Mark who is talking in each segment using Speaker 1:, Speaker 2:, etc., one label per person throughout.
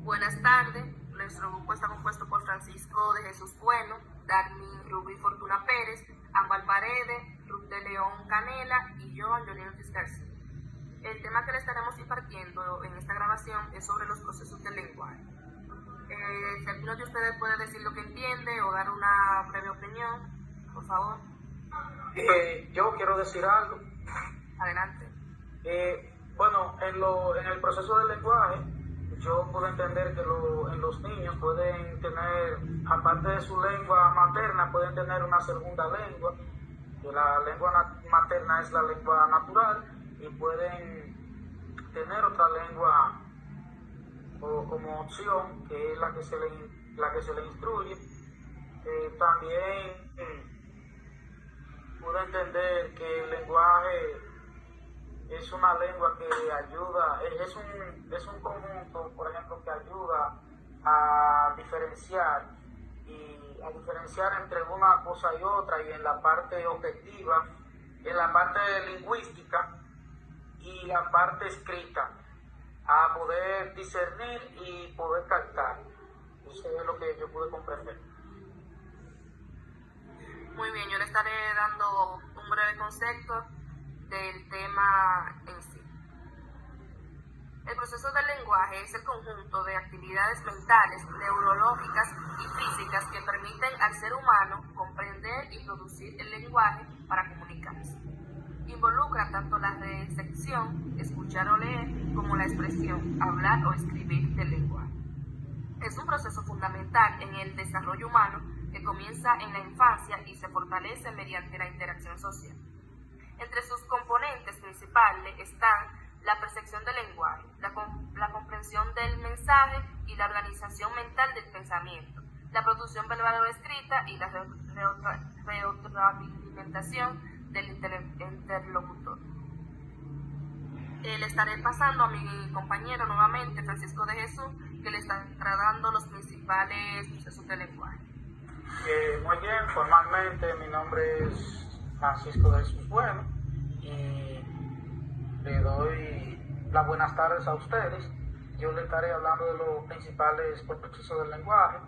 Speaker 1: Buenas tardes, nuestro grupo está compuesto por Francisco de Jesús Bueno, Darmi Rubí Fortuna Pérez, Ámbar Paredes, Ruth de León Canela y yo, Angelina Ortiz García. El tema que le estaremos impartiendo en esta grabación es sobre los procesos del lenguaje. Si alguno de ustedes puede decir lo que entiende o dar una breve opinión, por favor.
Speaker 2: Yo quiero decir algo.
Speaker 1: Adelante.
Speaker 2: Bueno, en el proceso del lenguaje, yo puedo entender que en los niños pueden tener, aparte de su lengua materna, pueden tener una segunda lengua, que la lengua materna es la lengua natural, y pueden tener otra lengua como opción, que es la que se le instruye. También puedo entender que el lenguaje es una lengua que ayuda, es un conjunto, por ejemplo, que ayuda a diferenciar entre una cosa y otra, y en la parte objetiva, en la parte lingüística y la parte escrita, a poder discernir y poder captar. Eso es lo que yo pude comprender.
Speaker 1: Muy bien, yo le estaré dando un breve concepto del tema en sí. El proceso del lenguaje es el conjunto de actividades mentales, neurológicas y físicas que permiten al ser humano comprender y producir el lenguaje para comunicarse. Involucra tanto la recepción, escuchar o leer, como la expresión, hablar o escribir del lenguaje. Es un proceso fundamental en el desarrollo humano que comienza en la infancia y se fortalece mediante la interacción social. Entre sus componentes principales están la percepción del lenguaje, la comprensión del mensaje y la organización mental del pensamiento, la producción verbal o escrita y la retroalimentación del interlocutor. Le estaré pasando a mi compañero nuevamente, Francisco de Jesús, que le estará dando los principales procesos del lenguaje.
Speaker 2: Muy bien, formalmente mi nombre es Francisco de Jesús Bueno y le doy las buenas tardes a ustedes. Yo le estaré hablando de los principales procesos del lenguaje,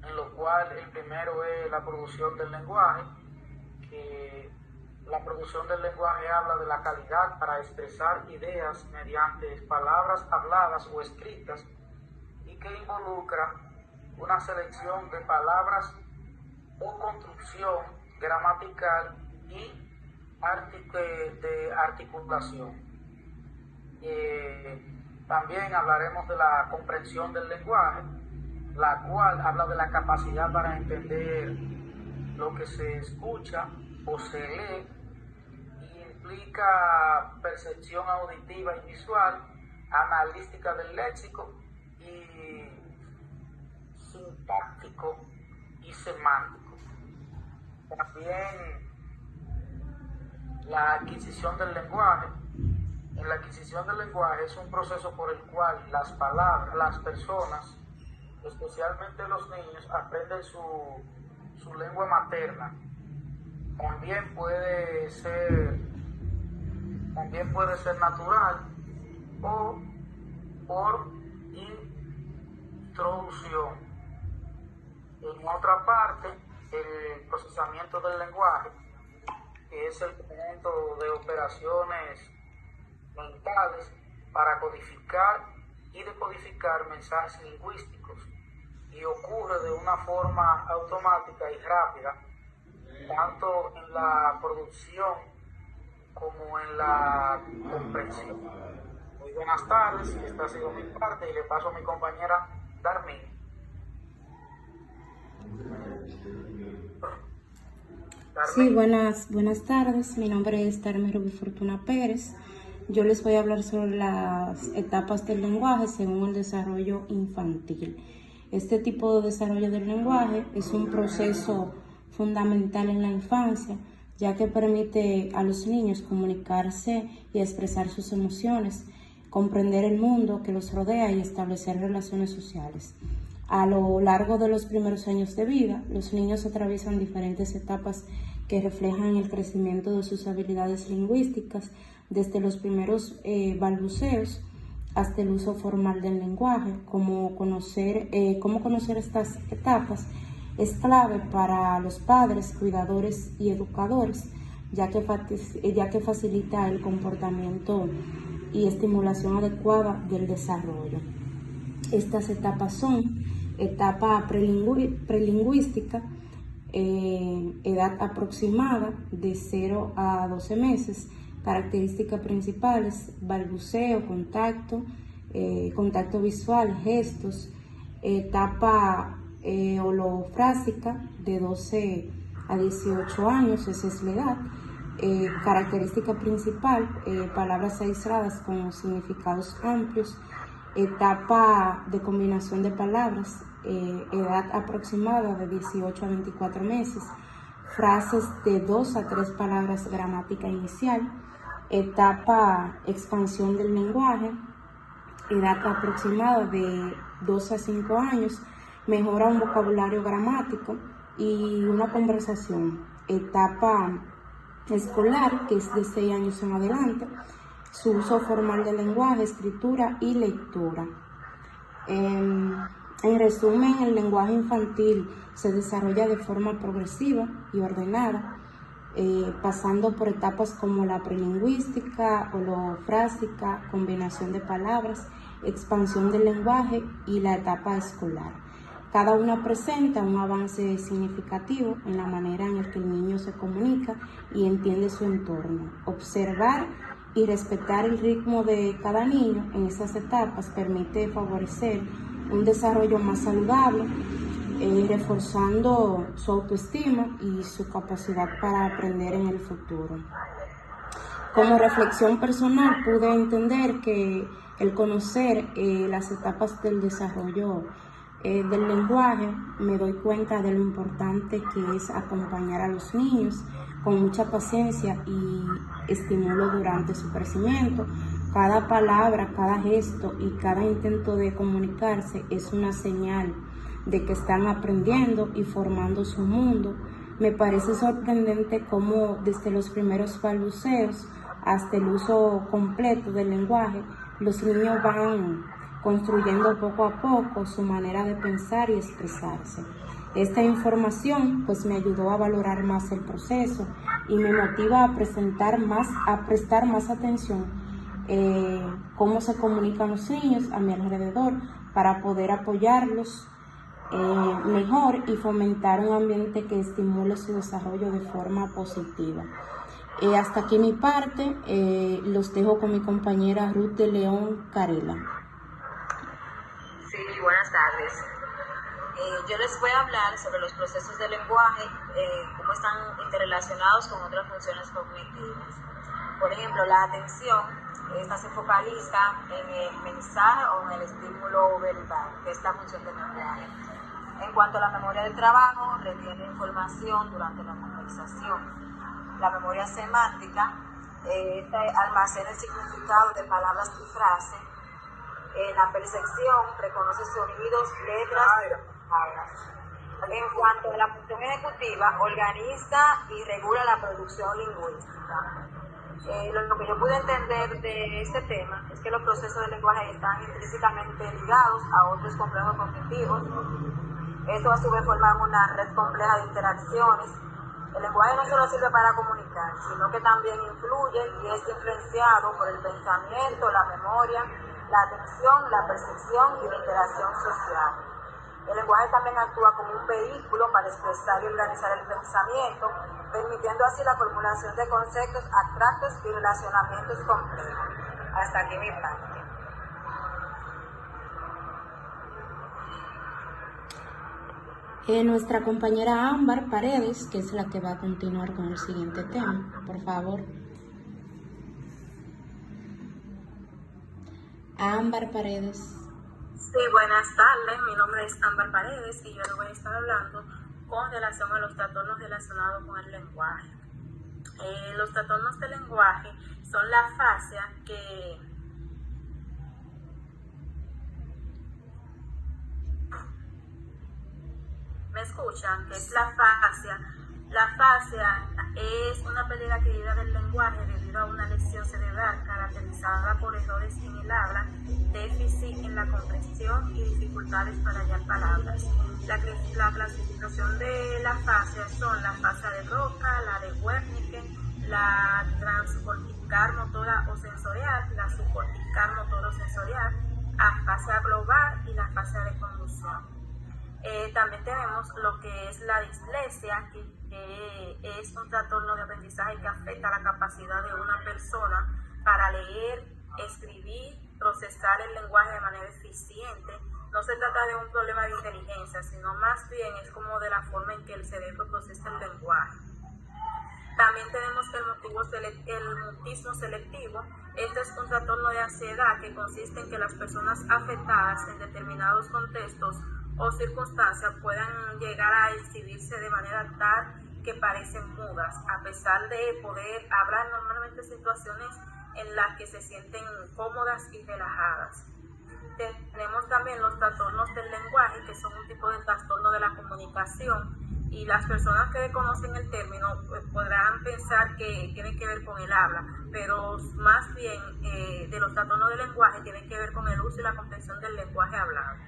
Speaker 2: en lo cual el primero es la producción del lenguaje, que la producción del lenguaje habla de la calidad para expresar ideas mediante palabras habladas o escritas, y que involucra una selección de palabras o construcción gramatical y de articulación. También hablaremos de la comprensión del lenguaje, la cual habla de la capacidad para entender lo que se escucha o se lee, y implica percepción auditiva y visual, analítica del léxico y sintáctico y semántico. También la adquisición del lenguaje. En la adquisición del lenguaje es un proceso por el cual las personas, especialmente los niños, aprenden su lengua materna. También puede ser natural o por introducción. En otra parte, el procesamiento del lenguaje, que es el conjunto de operaciones mentales para codificar y decodificar mensajes lingüísticos, y ocurre de una forma automática y rápida, tanto en la producción como en la comprensión. Muy buenas tardes, esta ha sido mi parte y le paso a mi compañera Darmi.
Speaker 3: Sí, buenas tardes. Mi nombre es Darmi Rubí Fortuna Pérez. Yo les voy a hablar sobre las etapas del lenguaje según el desarrollo infantil. Este tipo de desarrollo del lenguaje es un proceso fundamental en la infancia, ya que permite a los niños comunicarse y expresar sus emociones, comprender el mundo que los rodea y establecer relaciones sociales. A lo largo de los primeros años de vida, los niños atraviesan diferentes etapas que reflejan el crecimiento de sus habilidades lingüísticas, desde los primeros balbuceos hasta el uso formal del lenguaje. Cómo conocer estas etapas es clave para los padres, cuidadores y educadores, ya que facilita el comportamiento y estimulación adecuada del desarrollo. Estas etapas son etapa prelingüística, edad aproximada de 0 a 12 meses, características principales: balbuceo, contacto visual, gestos. Etapa holofrásica de 12 a 18 años, esa es la edad. Característica principal: palabras aisladas con significados amplios. Etapa de combinación de palabras, edad aproximada de 18 a 24 meses, frases de 2 a 3 palabras, gramática inicial. Etapa expansión del lenguaje, edad aproximada de 2 a 5 años, mejora un vocabulario gramático y una conversación. Etapa escolar, que es de 6 años en adelante, su uso formal del lenguaje, escritura y lectura. En resumen, el lenguaje infantil se desarrolla de forma progresiva y ordenada, pasando por etapas como la prelingüística, holofrásica, combinación de palabras, expansión del lenguaje y la etapa escolar. Cada una presenta un avance significativo en la manera en la que el niño se comunica y entiende su entorno. Observar y respetar el ritmo de cada niño en estas etapas permite favorecer un desarrollo más saludable, reforzando su autoestima y su capacidad para aprender en el futuro. Como reflexión personal, pude entender que el conocer las etapas del desarrollo del lenguaje, me doy cuenta de lo importante que es acompañar a los niños con mucha paciencia y estímulo durante su crecimiento. Cada palabra, cada gesto y cada intento de comunicarse es una señal de que están aprendiendo y formando su mundo. Me parece sorprendente cómo desde los primeros balbuceos hasta el uso completo del lenguaje, los niños van construyendo poco a poco su manera de pensar y expresarse. Esta información pues me ayudó a valorar más el proceso y me motiva a prestar más atención cómo se comunican los niños a mi alrededor para poder apoyarlos mejor y fomentar un ambiente que estimule su desarrollo de forma positiva. Hasta aquí mi parte, los dejo con mi compañera Ruth de León Carela.
Speaker 4: Sí, buenas tardes. Yo les voy a hablar sobre los procesos del lenguaje, cómo están interrelacionados con otras funciones cognitivas. Por ejemplo, la atención, esta se focaliza en el mensaje o en el estímulo verbal, que es la función del lenguaje. En cuanto a la memoria del trabajo, retiene información durante la conversación. La memoria semántica, esta almacena el significado de palabras y frases. La percepción reconoce sonidos, letras, palabras. En cuanto a la función ejecutiva, organiza y regula la producción lingüística. Lo que yo pude entender de este tema es que los procesos del lenguaje están intrínsecamente ligados a otros complejos cognitivos. Esto a su vez forma una red compleja de interacciones. El lenguaje no solo sirve para comunicar, sino que también influye y es influenciado por el pensamiento, la memoria, la atención, la percepción y la interacción social. El lenguaje también actúa como un vehículo para expresar y organizar el pensamiento, permitiendo así la formulación de conceptos abstractos y relacionamientos complejos. Hasta aquí mi parte.
Speaker 3: Nuestra compañera Ámbar Paredes, que es la que va a continuar con el siguiente tema, por favor. Ámbar Paredes.
Speaker 5: Sí, buenas tardes. Mi nombre es Ámbar Paredes y yo les voy a estar hablando con relación a los trastornos relacionados con el lenguaje. Los trastornos del lenguaje son la fascia que ¿me escuchan? Que es la fascia. La fascia es una pérdida adquirida del lenguaje debido debido a una lesión cerebral caracterizada por errores en el habla, déficit en la comprensión y dificultades para hallar palabras. La clasificación de las fases son la fase de Broca, la de Wernicke, la transcortical motora o sensorial, la subcortical motor o sensorial, afasia global y la afasia de conducción. También tenemos lo que es la dislexia, que es un trastorno de aprendizaje que afecta la capacidad de una persona para leer, escribir, procesar el lenguaje de manera eficiente. No se trata de un problema de inteligencia, sino más bien es como de la forma en que el cerebro procesa el lenguaje. También tenemos el mutismo selectivo. Este es un trastorno de ansiedad que consiste en que las personas afectadas en determinados contextos o circunstancias puedan llegar a exhibirse de manera tal que parecen mudas, a pesar de poder hablar normalmente situaciones en las que se sienten cómodas y relajadas. Tenemos también los trastornos del lenguaje, que son un tipo de trastorno de la comunicación, y las personas que desconocen el término podrán pensar que tiene que ver con el habla, pero más bien de los trastornos del lenguaje tienen que ver con el uso y la comprensión del lenguaje hablado.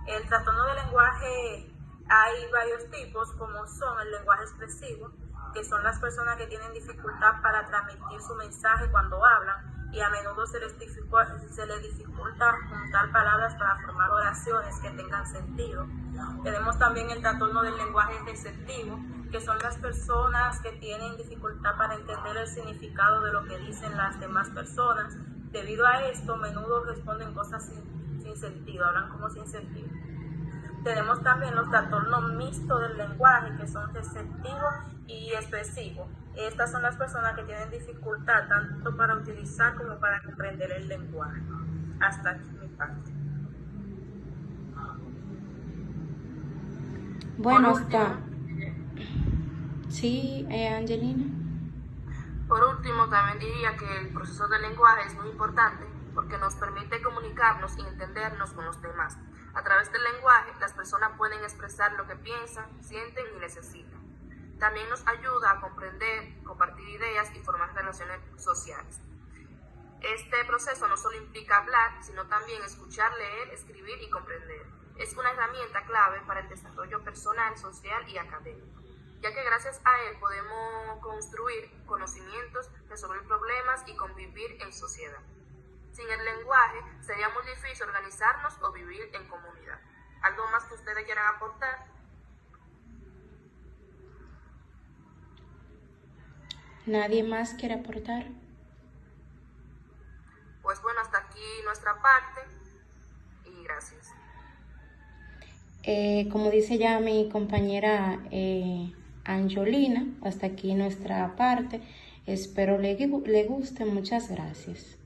Speaker 5: El trastorno del lenguaje hay varios tipos, como son el lenguaje expresivo, que son las personas que tienen dificultad para transmitir su mensaje cuando hablan, y a menudo se les dificulta juntar palabras para formar oraciones que tengan sentido. Tenemos también el trastorno del lenguaje receptivo, que son las personas que tienen dificultad para entender el significado de lo que dicen las demás personas. Debido a esto, a menudo responden cosas sin sentido, hablan como sin sentido. Tenemos también los trastornos mixtos del lenguaje, que son receptivo y expresivo. Estas son las personas que tienen dificultad tanto para utilizar como para comprender el lenguaje. Hasta aquí mi parte.
Speaker 3: Bueno, está. Sí, Angelina.
Speaker 1: Por último, también diría que el proceso del lenguaje es muy importante porque nos permite comunicarnos y entendernos con los demás. A través del lenguaje, las personas pueden expresar lo que piensan, sienten y necesitan. También nos ayuda a comprender, compartir ideas y formar relaciones sociales. Este proceso no solo implica hablar, sino también escuchar, leer, escribir y comprender. Es una herramienta clave para el desarrollo personal, social y académico, ya que gracias a él podemos construir conocimientos, resolver problemas y convivir en sociedad. Sin el lenguaje sería muy difícil organizarnos o vivir en comunidad. ¿Algo más que ustedes quieran aportar?
Speaker 3: ¿Nadie más quiere aportar?
Speaker 1: Pues bueno, hasta aquí nuestra parte y gracias.
Speaker 3: Como dice ya mi compañera Angelina, hasta aquí nuestra parte. Espero le guste. Muchas gracias.